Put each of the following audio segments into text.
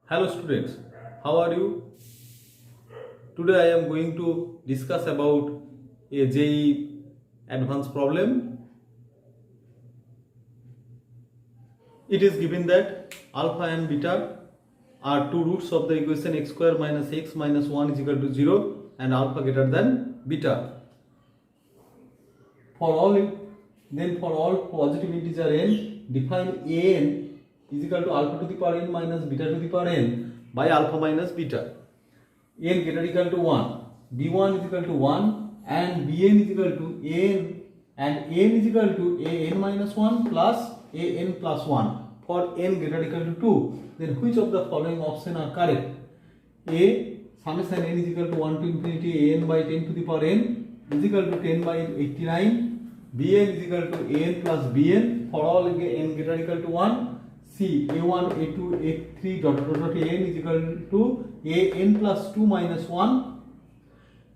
Hello students, how are you? Today I am going to discuss about a JEE advanced problem. It is given that alpha and beta are two roots of the equation x square minus x minus 1 is equal to 0 and alpha greater than beta. For all positive integer n, define an is equal to alpha to the power n minus beta to the power n by alpha minus beta. N greater equal to 1, b1 is equal to 1 and bn is equal to n and n is equal to an minus 1 plus an plus 1 for n greater equal to 2. Then which of the following options are correct? A, summation n is equal to 1 to infinity an by 10 to the power n is equal to 10 by 89. Bn is equal to an plus bn for all n greater equal to 1. C, a1, a2, a3 dot dot dot an is equal to an plus 2 minus 1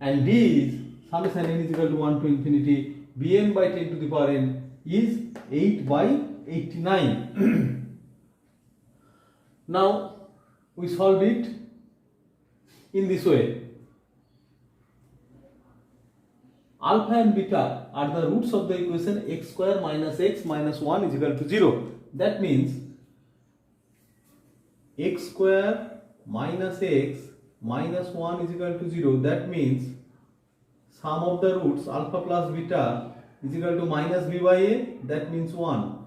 and D is summation n is equal to 1 to infinity bn by 10 to the power n is 8 by 89. Now we solve it in this way. Alpha and beta are the roots of the equation x square minus x minus 1 is equal to 0. That means x square minus x minus 1 is equal to 0. That means sum of the roots alpha plus beta is equal to minus b by a, that means 1,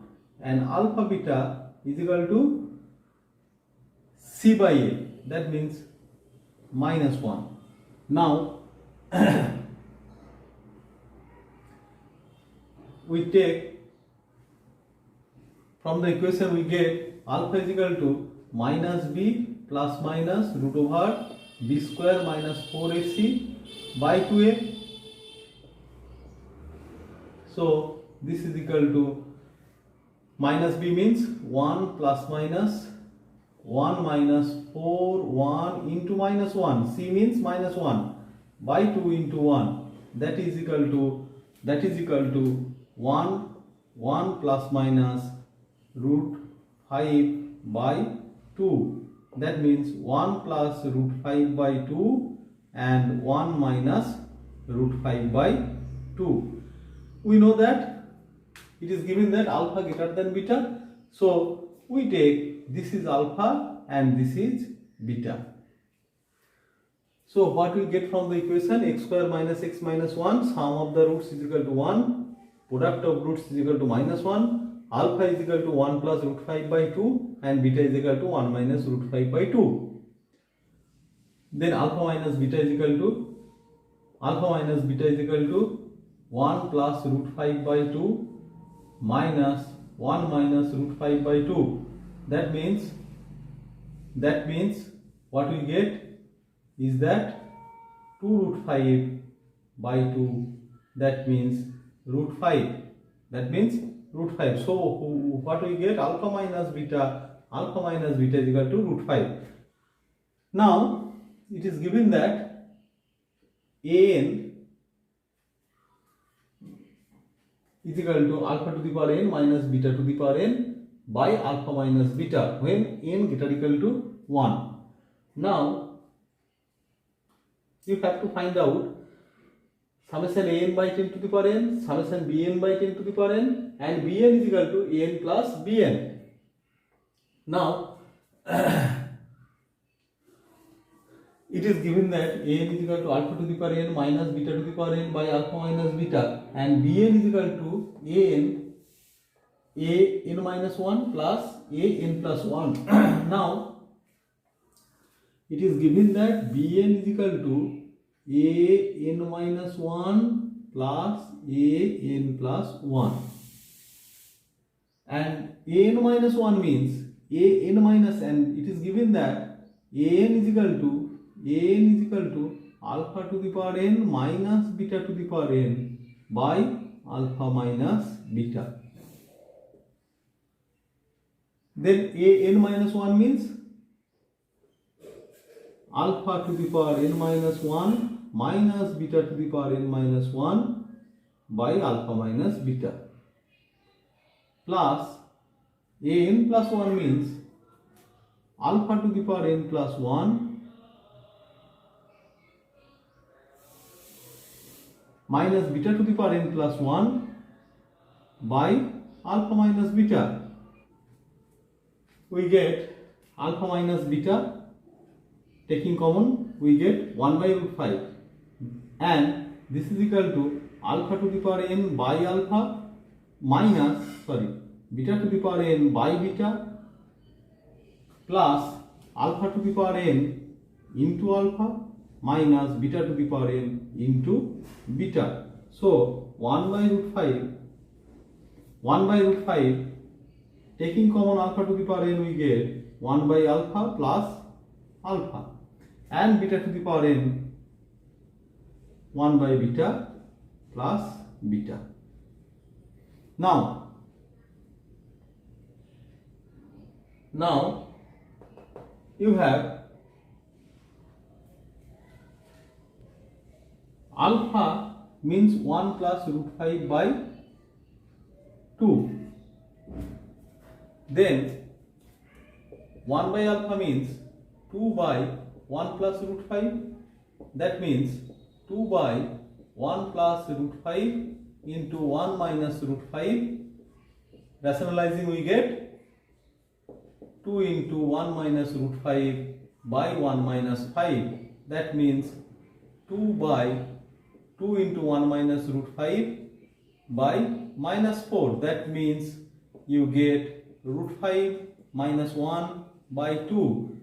and alpha beta is equal to c by a, that means minus 1. Now we take from the equation we get alpha is equal to minus b plus minus root over b square minus 4ac by 2a. So this is equal to minus b means 1 plus minus 1 minus 4 1 into minus 1, c means minus 1 by 2 into 1, that is equal to 1 plus minus root 5 by 2, that means 1 plus root 5 by 2 and 1 minus root 5 by 2. We know that it is given that alpha greater than beta, so we take this is alpha and this is beta. So what we get from the equation x square minus x minus 1, sum of the roots is equal to 1, product of roots is equal to minus 1, alpha is equal to 1 plus root 5 by 2 and beta is equal to 1 minus root 5 by 2. Then alpha minus beta is equal to 1 plus root 5 by 2 minus 1 minus root 5 by 2. That means what we get is that 2 root 5 by 2, that means root 5. So what we get, alpha minus beta is equal to root 5. Now it is given that an is equal to alpha to the power n minus beta to the power n by alpha minus beta when n greater equal to 1. Now you have to find out summation an by 10 to the power n, summation bn by 10 to the power n, and bn is equal to an plus bn. Now it is given that an is equal to alpha to the power n minus beta to the power n by alpha minus beta, and bn is equal to an minus 1 plus an plus 1. Now it is given that bn is equal to an minus 1 plus an plus 1, and an minus 1 means an minus, and it is given that an is equal to alpha to the power n minus beta to the power n by alpha minus beta. Then an minus 1 means alpha to the power n minus 1 minus beta to the power n minus 1 by alpha minus beta, plus an plus 1 means alpha to the power n plus 1 minus beta to the power n plus 1 by alpha minus beta. We get alpha minus beta, taking common we get 1 by root 5, and this is equal to alpha to the power n by alpha minus beta to the power n by beta plus alpha to the power n into alpha minus beta to the power n into beta. So 1 by root 5 taking common alpha to the power n, we get 1 by alpha plus alpha, and beta to the power n 1 by beta plus beta. Now you have alpha means 1 plus root 5 by 2. Then 1 by alpha means 2 by 1 plus root 5. That means 2 by 1 plus root 5 into 1 minus root 5. Rationalizing we get 2 into 1 minus root 5 by 1 minus 5. That means 2 by 2 into 1 minus root 5 by minus 4. That means you get root 5 minus 1 by 2.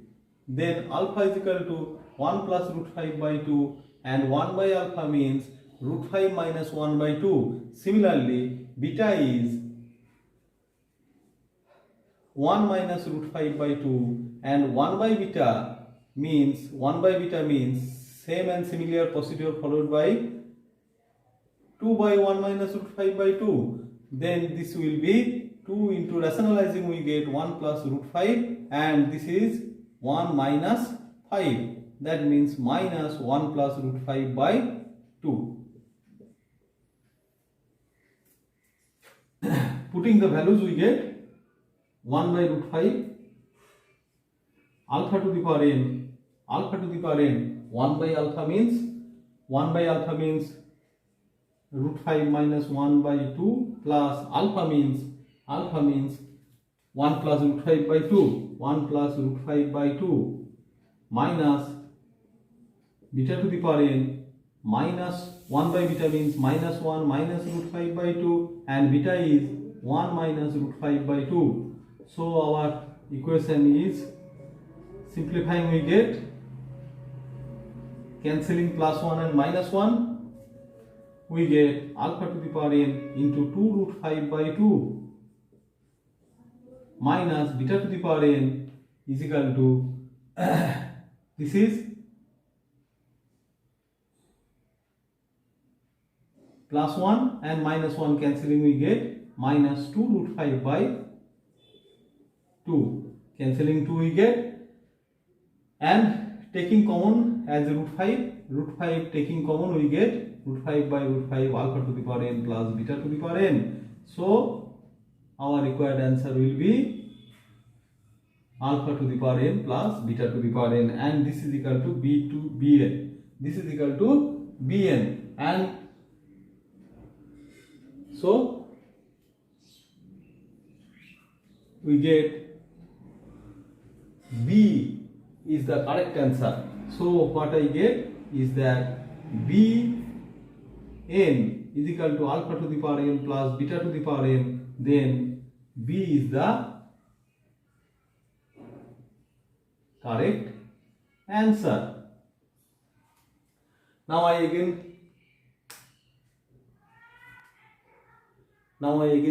Then alpha is equal to 1 plus root 5 by 2, and 1 by alpha means root 5 minus 1 by 2. Similarly, beta is 1 minus root 5 by 2, and 1 by beta means same and similar procedure followed by 2 by 1 minus root 5 by 2. Then this will be 2 into rationalizing we get 1 plus root 5, and this is 1 minus 5. That means minus 1 plus root 5 by 2. Putting the values we get 1 by root 5 alpha to the power n 1 by alpha means root 5 minus 1 by 2 plus alpha means 1 plus root 5 by 2, 1 plus root 5 by 2 minus beta to the power n minus 1 by beta means minus 1 minus root 5 by 2, and beta is 1 minus root 5 by 2. So our equation is, simplifying we get, cancelling plus 1 and minus 1, we get alpha to the power n into 2 root 5 by 2 minus beta to the power n is equal to this is plus 1 and minus 1, cancelling we get minus 2 root 5 by 2, cancelling 2 we get, and taking common as root 5 taking common we get root 5 by root 5 alpha to the power n plus beta to the power n. So our required answer will be alpha to the power n plus beta to the power n, and this is equal to b to bn. This is equal to bn, and so we get B is the correct answer. So what I get is that B n is equal to alpha to the power n plus beta to the power n. Then B is the correct answer. Now I again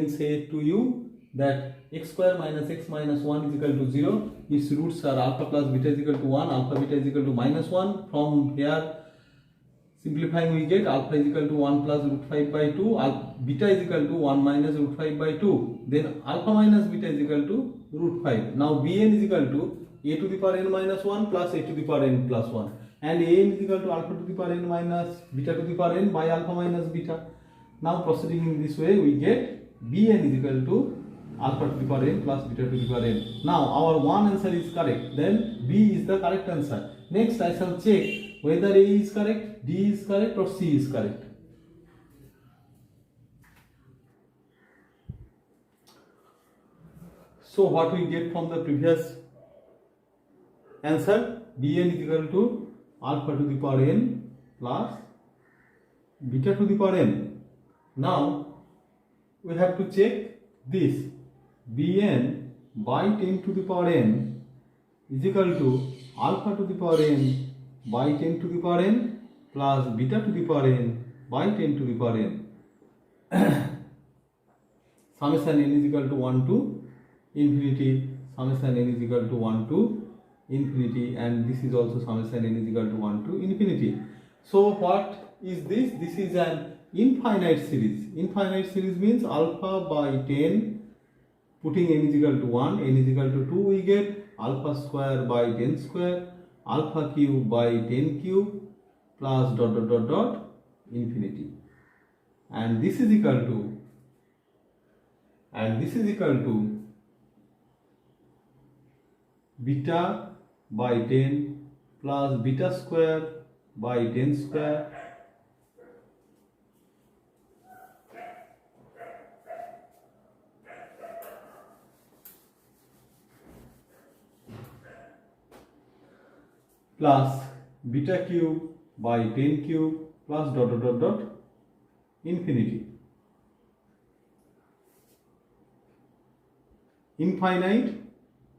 say to you that x square minus x minus 1 is equal to 0. Its roots are alpha plus beta is equal to 1, alpha beta is equal to minus 1. From here, simplifying we get alpha is equal to 1 plus root 5 by 2, beta is equal to 1 minus root 5 by 2. Then alpha minus beta is equal to root 5. Now bn is equal to a to the power n minus 1 plus a to the power n plus 1. And an is equal to alpha to the power n minus beta to the power n by alpha minus beta. Now proceeding in this way, we get bn is equal to alpha to the power n plus beta to the power n. Now our one answer is correct. Then B is the correct answer. Next I shall check whether A is correct, D is correct or C is correct. So what we get from the previous answer, Bn is equal to alpha to the power n plus beta to the power n. Now we have to check this. Bn by 10 to the power n is equal to alpha to the power n by 10 to the power n plus beta to the power n by 10 to the power n. Summation n is equal to 1 to infinity, summation n is equal to 1 to infinity, and this is also summation n is equal to 1 to infinity. So what is this? This is an infinite series. Infinite series means alpha by 10, putting n is equal to 1, n is equal to 2, we get alpha square by 10 square, alpha cube by 10 cube plus dot dot dot dot infinity. And this is equal to, beta by 10 plus beta square by 10 square plus beta cube by 10 cube plus dot dot dot dot infinity. Infinite,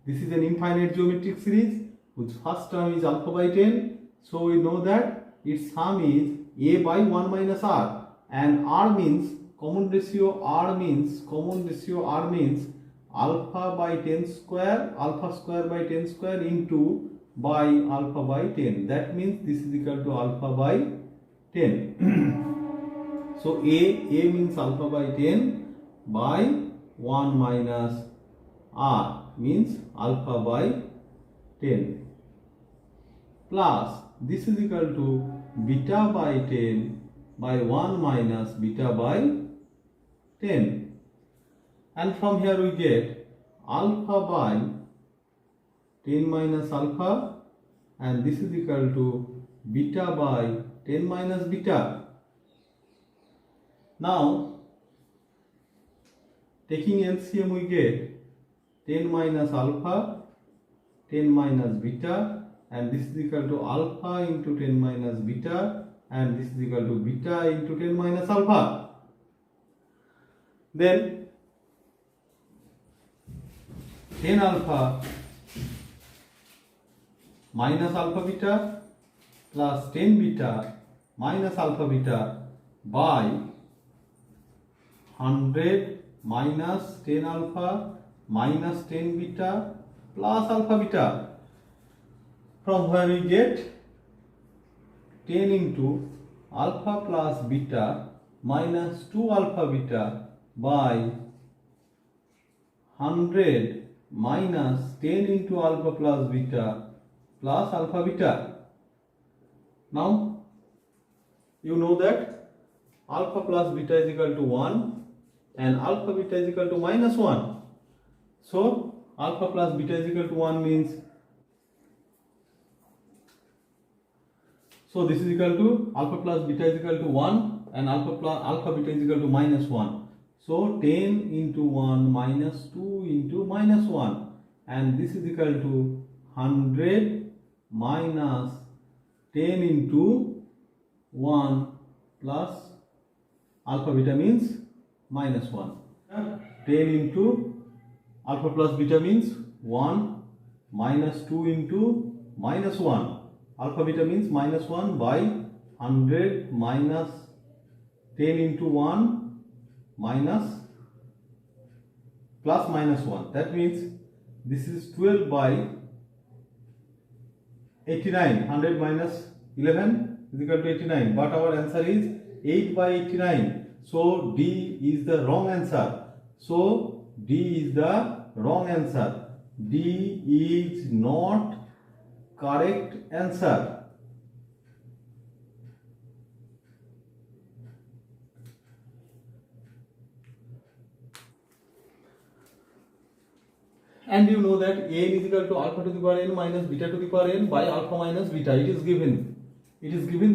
this is an infinite geometric series whose first term is alpha by 10. So we know that its sum is a by 1 minus r, and r means common ratio, r means alpha by 10 square, alpha square by 10 square into by alpha by 10. That means this is equal to alpha by 10. So a means alpha by 10 by 1 minus r means alpha by 10 plus this is equal to beta by 10 by 1 minus beta by 10, and from here we get alpha by 10 minus alpha, and this is equal to beta by 10 minus beta. Now taking LCM we get 10 minus alpha, 10 minus beta, and this is equal to alpha into 10 minus beta, and this is equal to beta into 10 minus alpha. Then 10 alpha minus alpha beta plus 10 beta minus alpha beta by 100 minus 10 alpha minus 10 beta plus alpha beta, from where we get 10 into alpha plus beta minus 2 alpha beta by 100 minus 10 into alpha plus beta plus alpha beta. Now you know that alpha plus beta is equal to 1 and alpha beta is equal to minus 1. So alpha plus beta is equal to 1 means, so this is equal to alpha plus beta is equal to 1 and alpha beta is equal to minus 1. So 10 into 1 minus 2 into minus 1, and this is equal to 100 minus 10 into 1 plus alpha beta means minus 1. 10 into alpha plus beta means 1 minus 2 into minus 1. Alpha beta means minus 1 by 100 minus 10 into 1 minus plus minus 1. That means this is 12 by 89. 100 minus 11 is equal to 89. But our answer is 8 by 89. So D is the wrong answer. So D is the wrong answer. D is not correct answer. And you know that n is equal to alpha to the power n minus beta to the power n by alpha minus beta. It is given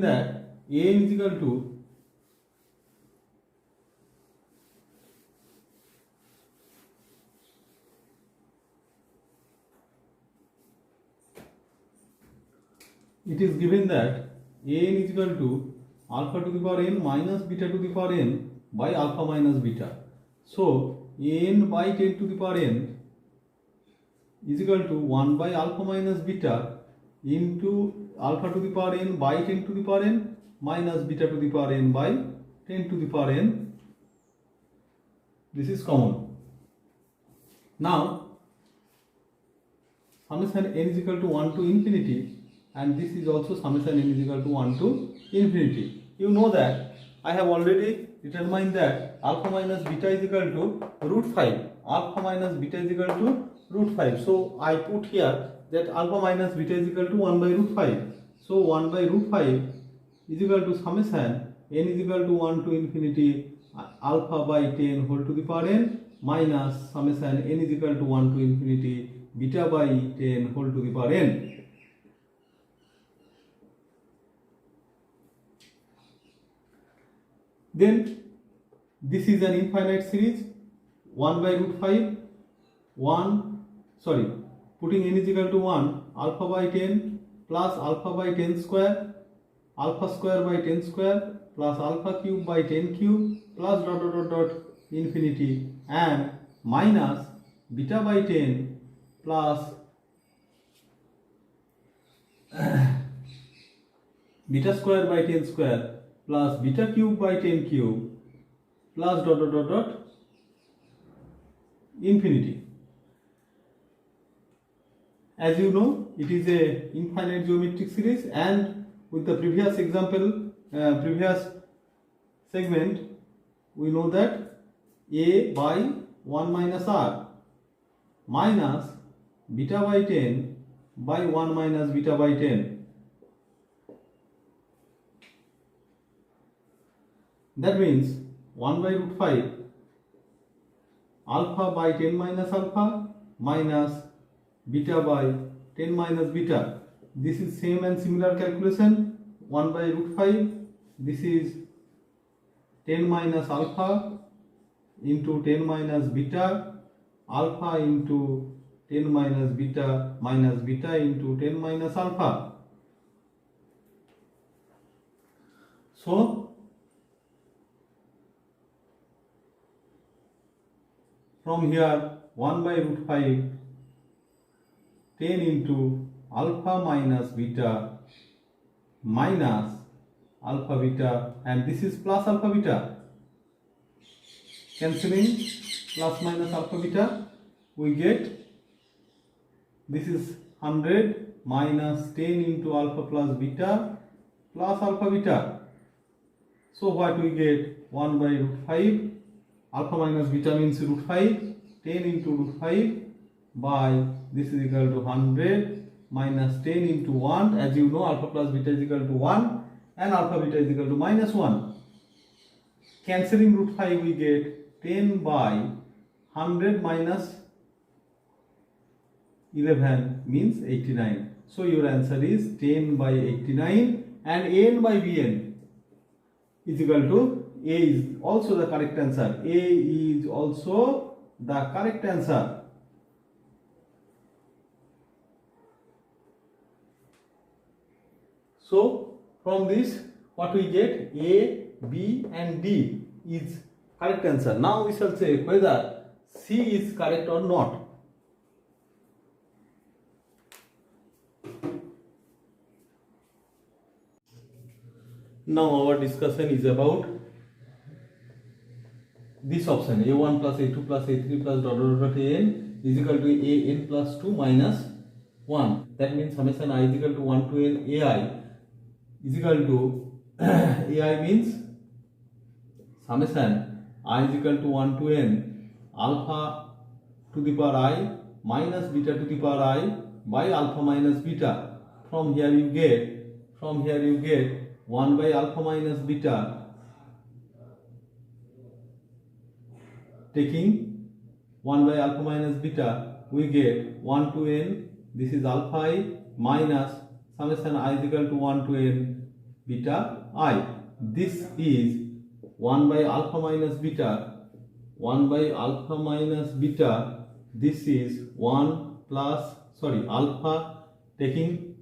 that n is equal to alpha to the power n minus beta to the power n by alpha minus beta. So n by 10 to the power n is equal to 1 by alpha minus beta into alpha to the power n by 10 to the power n minus beta to the power n by 10 to the power n. This is common. Now summation n is equal to 1 to infinity, and this is also summation n is equal to 1 to infinity. You know that I have already determined that alpha minus beta is equal to root 5. Alpha minus beta is equal to root 5. So I put here that alpha minus beta is equal to 1 by root 5. So 1 by root 5 is equal to summation n is equal to 1 to infinity alpha by 10 whole to the power n minus summation n is equal to 1 to infinity beta by 10 whole to the power n. Then this is an infinite series. 1 by root 5 putting n is equal to 1, alpha by 10 plus alpha by 10 square, alpha square by 10 square plus alpha cube by 10 cube plus dot dot dot dot infinity, and minus beta by 10 plus beta square by 10 square plus beta cube by 10 cube plus dot dot dot dot infinity. As you know, it is a infinite geometric series, and with the previous example, previous segment, we know that a by 1 minus r minus beta by 10 by 1 minus beta by 10. That means 1 by root 5 alpha by 10 minus alpha minus beta by 10 minus beta. This is same and similar calculation. 1 by root 5, this is 10 minus alpha into 10 minus beta, alpha into 10 minus beta into 10 minus alpha. So from here 1 by root 5 10 into alpha minus beta minus alpha beta, and this is plus alpha beta, cancelling plus minus alpha beta, we get this is 100 minus 10 into alpha plus beta plus alpha beta. So what we get? 1 by root 5 alpha minus beta means root 5, 10 into root 5 by this is equal to 100 minus 10 into 1. As you know, alpha plus beta is equal to 1 and alpha beta is equal to minus 1. Cancelling root 5, we get 10 by 100 minus 11 means 89. So your answer is 10 by 89, and n by bn is equal to A is also the correct answer. A is also the correct answer. So from this what we get? A, B and D is correct answer. Now we shall say whether C is correct or not. Now our discussion is about this option, a1 plus a2 plus a3 plus dot dot dot an is equal to an plus 2 minus 1. That means summation I is equal to 1 to n ai is equal to ai means summation I is equal to 1 to n alpha to the power I minus beta to the power I by alpha minus beta. From here you get 1 by alpha minus beta, taking 1 by alpha minus beta we get 1 to n, this is alpha I minus summation I is equal to 1 to n beta I. This is 1 by alpha minus beta, 1 by alpha minus beta, this is 1 plus, alpha taking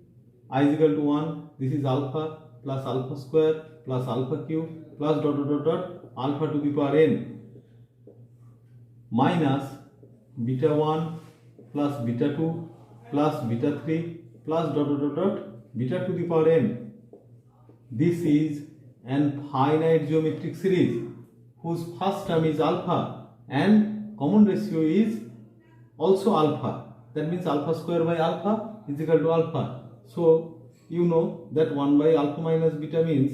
I is equal to 1, this is alpha plus alpha square plus alpha cube plus dot dot dot dot alpha to the power n minus beta 1 plus beta 2 plus beta 3 plus dot dot dot dot beta to the power n. This is an finite geometric series whose first term is alpha and common ratio is also alpha. That means alpha square by alpha is equal to alpha. So you know that 1 by alpha minus beta means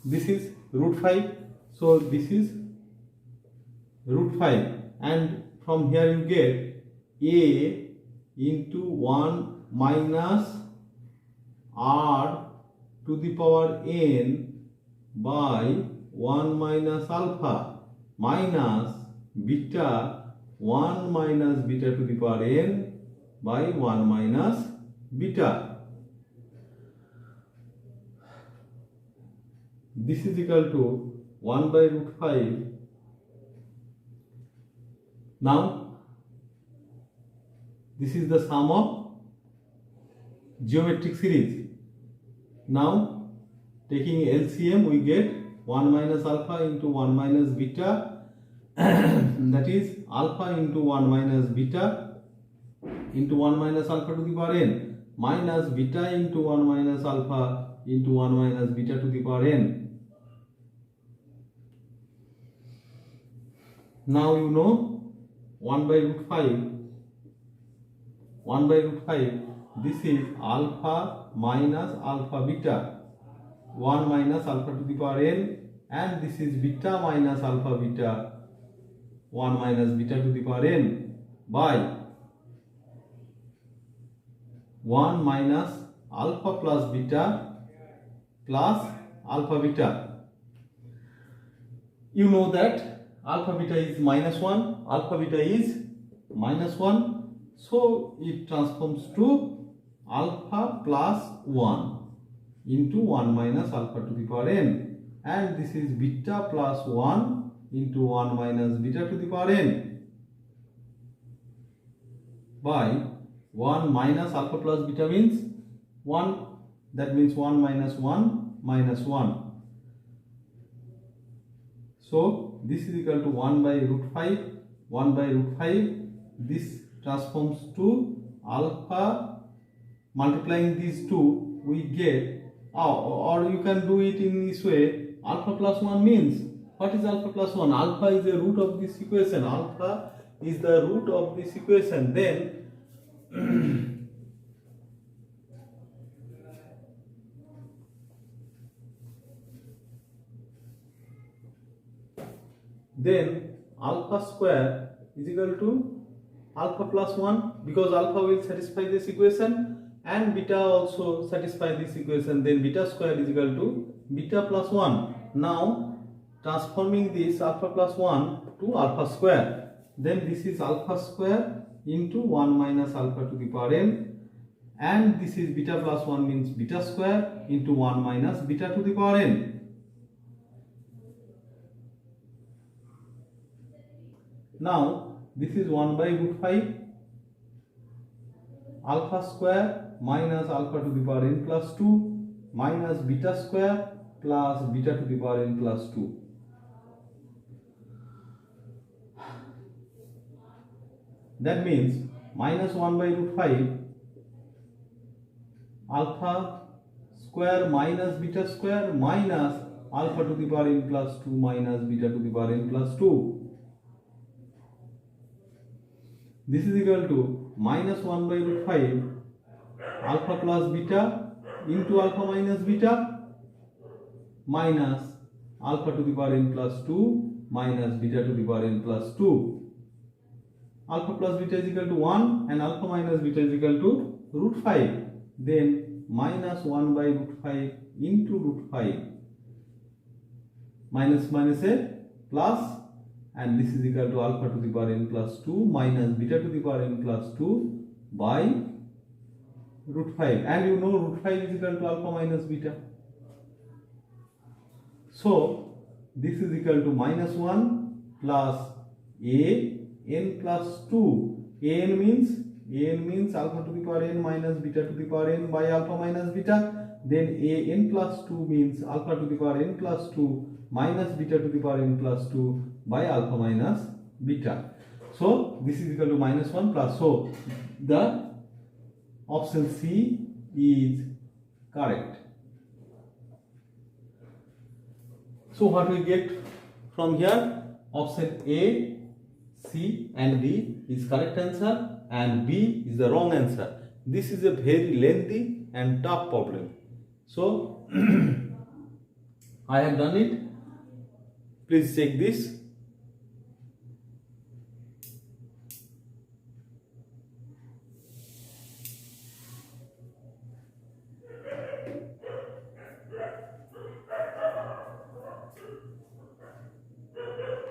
this is root 5. So this is root 5, and from here you get a into 1 minus r to the power n by 1 minus alpha minus beta 1 minus beta to the power n by 1 minus beta. This is equal to 1 by root 5. Now this is the sum of geometric series. Now taking LCM we get 1 minus alpha into 1 minus beta that is alpha into 1 minus beta into 1 minus alpha to the power n minus beta into 1 minus alpha into 1 minus beta to the power n. Now you know 1 by root 5, this is alpha minus alpha beta, 1 minus alpha to the power n, and this is beta minus alpha beta, 1 minus beta to the power n by 1 minus alpha plus beta plus alpha beta. You know that alpha beta is minus 1, alpha beta is minus 1, so it transforms to alpha plus 1 into 1 minus alpha to the power n, and this is beta plus 1 into 1 minus beta to the power n by 1 minus alpha plus beta means 1, that means 1 minus 1 minus 1. So this is equal to 1 by root 5, this transforms to alpha, multiplying these two we get, or you can do it in this way, alpha plus 1 means, what is alpha plus 1? Alpha is the root of this equation, alpha is the root of this equation, then then alpha square is equal to alpha plus 1, because alpha will satisfy this equation and beta also satisfy this equation, then beta square is equal to beta plus 1. Now transforming this alpha plus 1 to alpha square, then this is alpha square into 1 minus alpha to the power n, and this is beta plus 1 means beta square into 1 minus beta to the power n. Now this is 1 by root 5, alpha square minus alpha to the power n plus 2 minus beta square plus beta to the power n plus 2. That means minus 1 by root 5 alpha square minus beta square minus alpha to the power n plus 2 minus beta to the power n plus 2. This is equal to minus 1 by root 5 alpha plus beta into alpha minus beta minus alpha to the power n plus 2 minus beta to the power n plus 2. Alpha plus beta is equal to 1 and alpha minus beta is equal to root 5. Then minus 1 by root 5 into root 5. Minus minus a plus, and this is equal to alpha to the power n plus 2 minus beta to the power n plus 2 by root 5, and you know root 5 is equal to alpha minus beta. So this is equal to minus 1 plus a n plus 2. an means alpha to the power n minus beta to the power n by alpha minus beta. Then a n plus 2 means alpha to the power n plus 2 minus beta to the power n plus 2 by alpha minus beta. So this is equal to minus 1 plus. So the option C is correct. So what we get from here? Option A, C and D is correct answer and B is the wrong answer. This is a very lengthy and tough problem. So I have done it. Please check this.